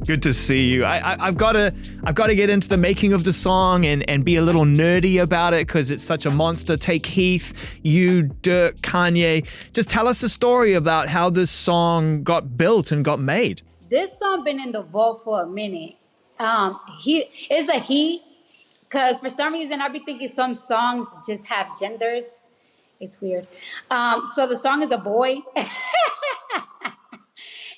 Good to see you. I've got to get into the making of the song and be a little nerdy about it because it's such a monster. Take Heath, you, Durk, Kanye. Just tell us a story about how this song got built and got made. This song been in the vault for a minute. He, because for some reason I be thinking some songs just have genders. It's weird. So the song is a boy.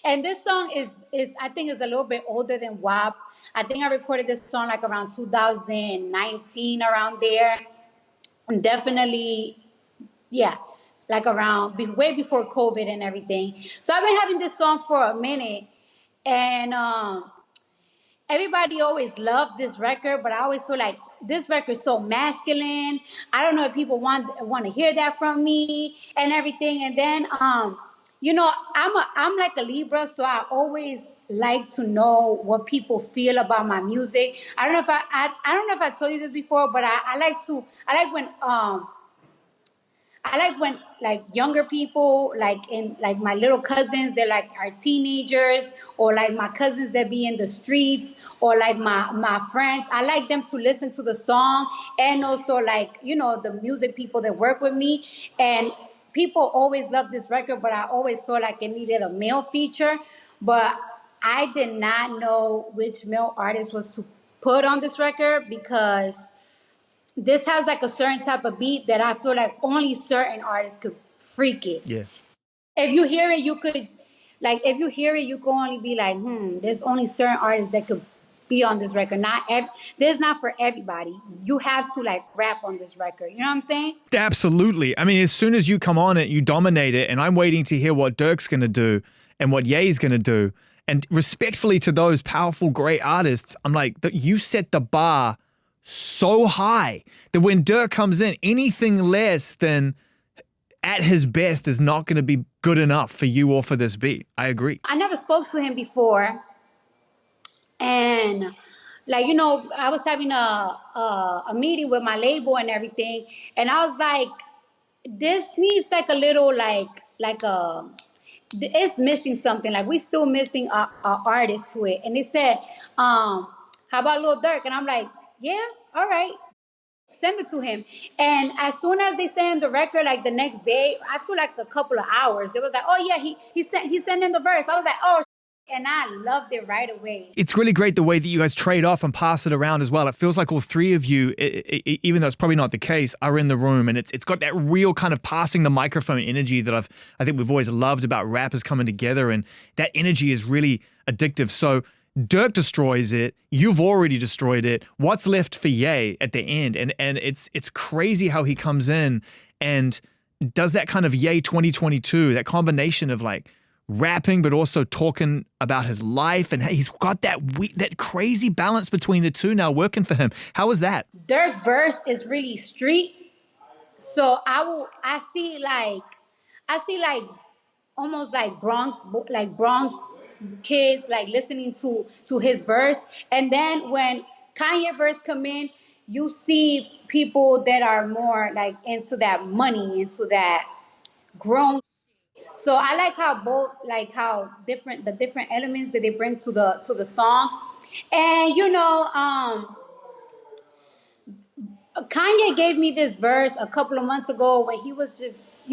And this song is I think is a little bit older than WAP. I think I recorded this song like around 2019, around there. And definitely, yeah, like around way before COVID and everything. So I've been having this song for a minute, and everybody always loved this record, but I always feel like this record is so masculine. I don't know if people want to hear that from me and everything. And then you know, I'm like a Libra, so I always like to know what people feel about my music. I don't know if I told you this before, but I like when like younger people, like my little cousins, they're like are teenagers, or like my cousins that be in the streets, or like my friends. I like them to listen to the song, and also like, you know, the music people that work with me. And people always love this record, but I always feel like it needed a male feature. But I did not know which male artist was to put on this record, because this has like a certain type of beat that I feel like only certain artists could freak it. Yeah. If you hear it, you could, like, if you hear it, you can only be like, there's only certain artists that could be on this record. There's not for everybody. You have to like rap on this record. You know what I'm saying? Absolutely. I mean, as soon as you come on it, you dominate it, and I'm waiting to hear what Durk's going to do and what Ye's going to do. And respectfully to those powerful, great artists, I'm like, that you set the bar so high that when Durk comes in, anything less than at his best is not going to be good enough for you or for this beat. I agree. I never spoke to him before. And like, you know, I was having a meeting with my label and everything. And I was like, this needs like a little it's missing something. Like, we still missing a artist to it. And they said, how about Lil Durk? And I'm like, yeah, all right. Send it to him. And as soon as they send the record, like the next day, I feel like a couple of hours, it was like, oh yeah, he sent in the verse. I was like, oh, and I loved it right away. It's really great the way that you guys trade off and pass it around as well. It feels like all three of you, even though it's probably not the case, are in the room, and it's got that real kind of passing the microphone energy that I think we've always loved about rappers coming together, and that energy is really addictive. So Durk destroys it. You've already destroyed it. What's left for Ye at the end? And it's crazy how he comes in and does that kind of Ye 2022, that combination of like rapping, but also talking about his life, and he's got that crazy balance between the two now working for him. How was that? Durk's verse is really street, so I see like almost like Bronx kids like listening to his verse, and then when Kanye verse come in, you see people that are more like into that money, into that grown. So I like how different the different elements that they bring to the song. And you know, Kanye gave me this verse a couple of months ago when he was just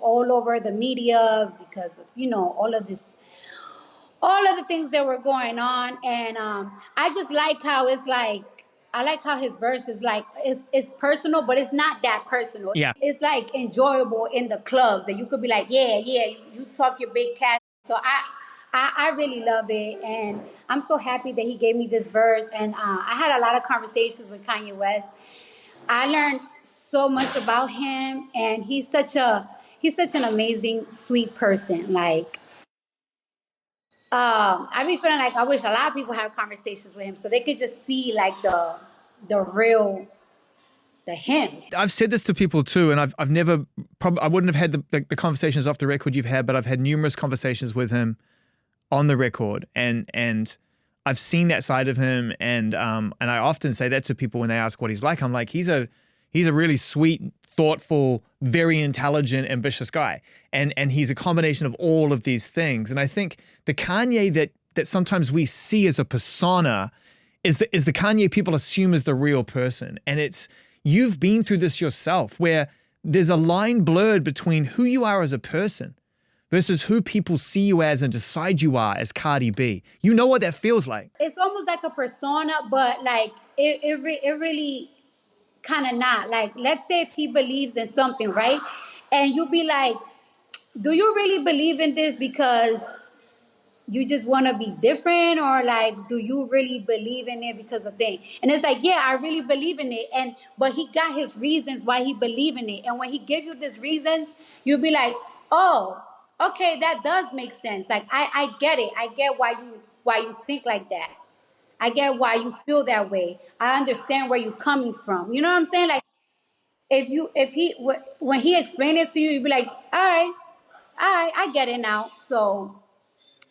all over the media because of, you know, all of the things that were going on. And I just like how it's like, I like how his verse is like, it's personal, but it's not that personal. Yeah. It's like enjoyable in the clubs that you could be like, yeah, you talk your big cat. So I really love it. And I'm so happy that he gave me this verse. And I had a lot of conversations with Kanye West. I learned so much about him, and he's such an amazing, sweet person. Like, I be feeling like I wish a lot of people have conversations with him so they could just see like the real, the him. I've said this to people too, and I've never, I wouldn't have had the conversations off the record you've had, but I've had numerous conversations with him on the record, and I've seen that side of him, and I often say that to people when they ask what he's like. I'm like, he's a really sweet, thoughtful, very intelligent, ambitious guy. And he's a combination of all of these things. And I think the Kanye that that sometimes we see as a persona is the Kanye people assume is the real person. And you've been through this yourself, where there's a line blurred between who you are as a person versus who people see you as and decide you are as Cardi B. You know what that feels like. It's almost like a persona, but like it really kind of not. Like, let's say if he believes in something, right? And you be like, do you really believe in this because you just want to be different, or like, do you really believe in it because of thing? And it's like, yeah, I really believe in it, but he got his reasons why he believe in it. And when he give you these reasons, you'll be like, oh, okay, that does make sense. Like, I get it. I get why you think like that. I get why you feel that way. I understand where you're coming from. You know what I'm saying? Like, when he explained it to you, you'd be like, all right, I get it now. So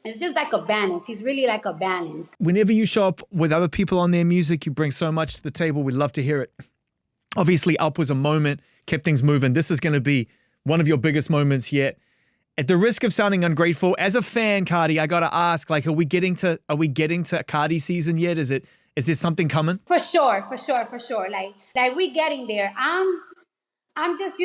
it's just like a balance. He's really like a balance. Whenever you show up with other people on their music, you bring so much to the table. We'd love to hear it. Obviously, Up was a moment, kept things moving. This is going to be one of your biggest moments yet. At the risk of sounding ungrateful, as a fan, Cardi, I got to ask, like, are we getting to Cardi season yet? Is there something coming? For sure. Like we getting there. I'm just,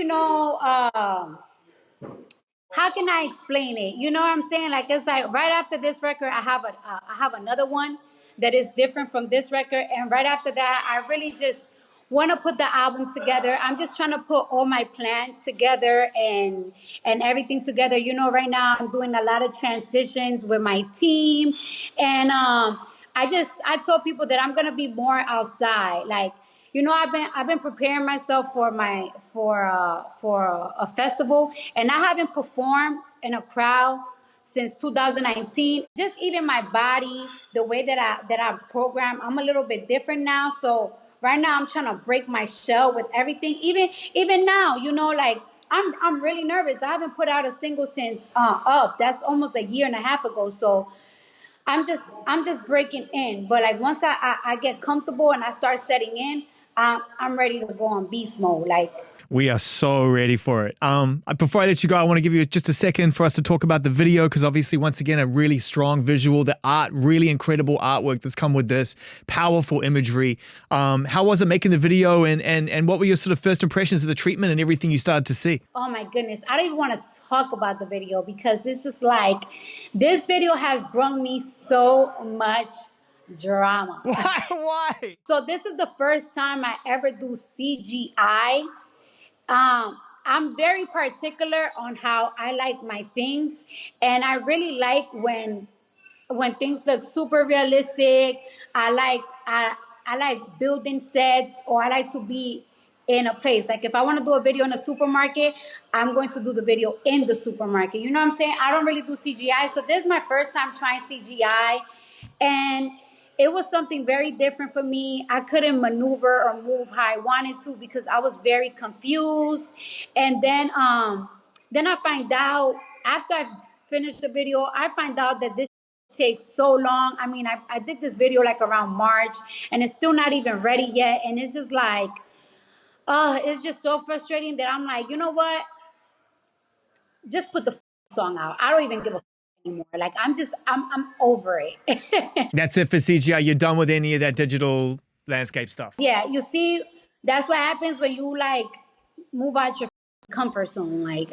how can I explain it? You know what I'm saying? Like, it's like right after this record, I have another one that is different from this record, and right after that, I really just want to put the album together. I'm just trying to put all my plans together and everything together. You know, right now I'm doing a lot of transitions with my team, and I told people that I'm gonna be more outside, like. You know, I've been preparing myself for a festival, and I haven't performed in a crowd since 2019. Just even my body, the way that I program, I'm a little bit different now. So right now, I'm trying to break my shell with everything. Even now, you know, like I'm really nervous. I haven't put out a single since Up. That's almost a year and a half ago. So I'm just breaking in. But like once I get comfortable and I start setting in, I'm ready to go on beast mode. Like, we are so ready for it. Before I let you go, I want to give you just a second for us to talk about the video, because obviously, once again, a really strong visual, the art, really incredible artwork that's come with this, powerful imagery. How was it making the video, and what were your sort of first impressions of the treatment and everything you started to see? Oh my goodness, I don't even want to talk about the video, because it's just like, this video has brought me so much drama. Why? So this is the first time I ever do CGI. I'm very particular on how I like my things, and I really like when things look super realistic. I like building sets, or I like to be in a place. Like if I want to do a video in a supermarket, I'm going to do the video in the supermarket. You know what I'm saying? I don't really do CGI. So this is my first time trying CGI, and it was something very different for me. I couldn't maneuver or move how I wanted to because I was very confused. And then I find out, after I finished the video, I find out that this takes so long. I mean, I did this video like around March, and it's still not even ready yet. And it's just like, it's just so frustrating that I'm like, you know what? Just put the song out. I don't even give a anymore. Like, I'm over it. That's it for CGI. You're done with any of that digital landscape stuff. Yeah, you see, that's what happens when you like move out your comfort zone. Like,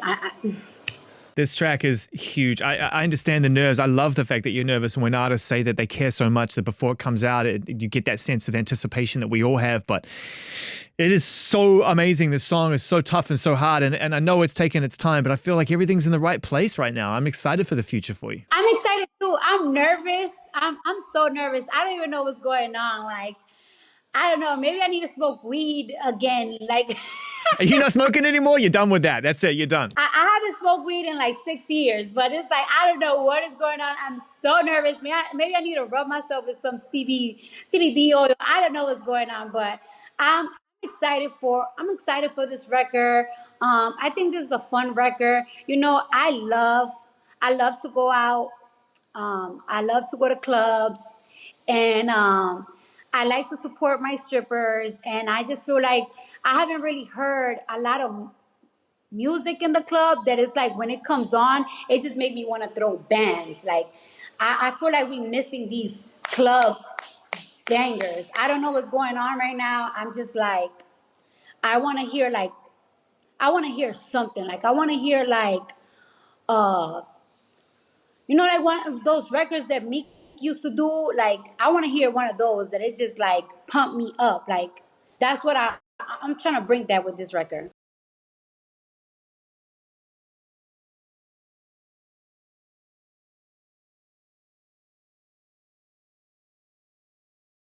This track is huge. I understand the nerves. I love the fact that you're nervous, and when artists say that they care so much that before it comes out, you get that sense of anticipation that we all have. But it is so amazing. This song is so tough and so hard, and I know it's taken its time, but I feel like everything's in the right place right now. I'm excited for the future for you. I'm excited too. I'm nervous. I'm so nervous. I don't even know what's going on. Like, I don't know. Maybe I need to smoke weed again. Like, Are you not smoking anymore? You're done with that. That's it. You're done. I haven't smoked weed in like 6 years, but it's like, I don't know what is going on. I'm so nervous. Maybe I need to rub myself with some CBD oil. I don't know what's going on, but I'm excited for this record. I think this is a fun record. You know, I love to go out. I love to go to clubs, and I like to support my strippers. And I just feel like I haven't really heard a lot of music in the club that is like, when it comes on, it just makes me want to throw bands. Like, I feel like we missing these club bangers. I don't know what's going on right now. I'm just like, I want to hear like, I want to hear something. Like I want to hear like, uh, like one of those records that Meek used to do. Like I want to hear one of those that it's just like pump me up. Like that's what I'm trying to bring that with this record.